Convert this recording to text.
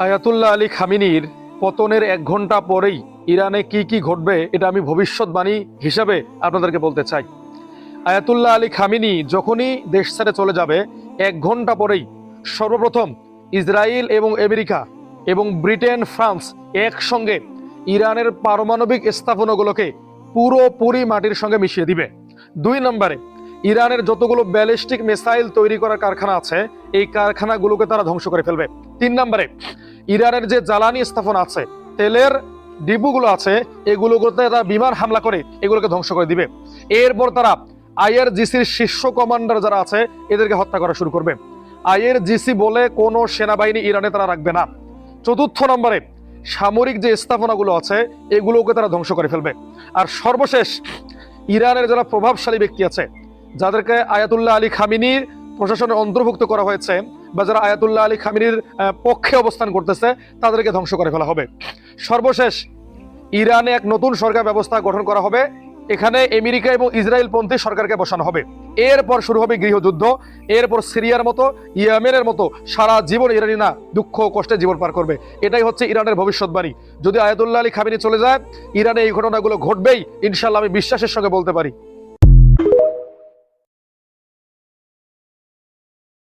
Ayatollah Ali খামিনির পতনের 1 ঘন্টা পরেই ইরানে কি কি ঘটবে এটা আমি ভবিষ্যৎবাণী হিসাবে আপনাদেরকে বলতে চাই। আয়াতুল্লাহ আলী খামিনি যখনই দেশ ছেড়ে চলে যাবে 1 ঘন্টা পরেই সর্বপ্রথম ইসরায়েল এবং আমেরিকা এবং ব্রিটেন ফ্রান্স একসঙ্গে ইরানের পারমাণবিক স্থাপনাগুলোকে পুরোপুরি মাটির সঙ্গে মিশিয়ে দিবে। 2 নম্বরে, ইরানের যতগুলো ব্যালিস্টিক মিসাইল তৈরি করার কারখানা আছে এই কারখানাগুলোকে তারা ধ্বংস করে ফেলবে। 3 নম্বরে, ইরানের যে জ্বালানি স্থাপনা আছে, তেলের ডিপুগুলো আছে, এগুলোতে তারা বিমান হামলা করে এগুলোকে ধ্বংস করে দিবে। এরপর তারা আইআরজিসির শীর্ষ কমান্ডার যারা আছে এদেরকে হত্যা করা শুরু করবে। আইআরজিসি বলে কোনো সেনাবাহিনী ইরানে তারা রাখবে না। 4 নম্বরে, সামরিক যে স্থাপনাগুলো আছে এগুলোকে তারা ধ্বংস করে ফেলবে। আর সর্বশেষ, ইরানের যারা প্রভাবশালী ব্যক্তি আছে, যাদেরকে আয়াতুল্লাহ আলী খামিনির প্রশাসনে অন্তর্ভুক্ত করা হয়েছে বা যারা আয়াতুল্লাহ আলী খামিনির পক্ষে অবস্থান করতেছে, তাদেরকে ধ্বংস করে ফেলা হবে। সর্বশেষ, ইরানে এক নতুন সরকার ব্যবস্থা গঠন করা হবে। এখানে আমেরিকা এবং ইসরায়েল পন্থী সরকারকে বসানো হবে। এরপর শুরু হবে গৃহযুদ্ধ। এরপর সিরিয়ার মতো, ইয়েমেনের মতো সারা জীবন ইরানিরা দুঃখ কষ্টে জীবন পার করবে। এটাই হচ্ছে ইরানের ভবিষ্যৎবাণী। যদি আয়াতুল্লাহ আলী খামিনি চলে যায়, ইরানে এই ঘটনাগুলো ঘটবেই ইনশাল্লাহ, আমি বিশ্বাসের সঙ্গে বলতে পারি।